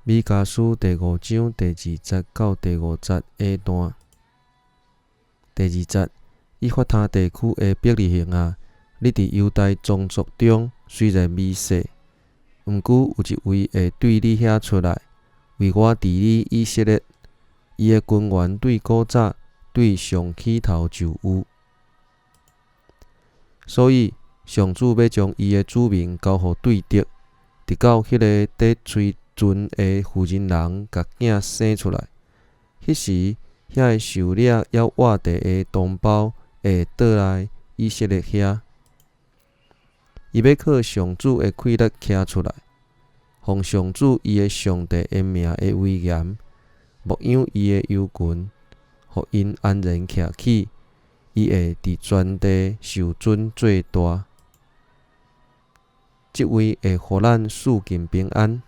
米迦书第5章第2节到第5节下段。第2节，以法他地区的伯利恒啊，你伫犹大宗族中虽然微小，毋过有一位会对你遐出来，为我治理以色列。伊的君王对古早对上起头就有，所以上主要将伊的子民交予对敌，直到迄个得喙船的妇人人甲囝生出来，迄时遐个狩猎要活地的同胞会倒来以色列遐，伊要靠上主的气力徛出来，奉上主伊的上帝的名的威严，牧养伊的羊群，互因安然徛起，伊会伫全地受尊做大。即位会互咱四境平安。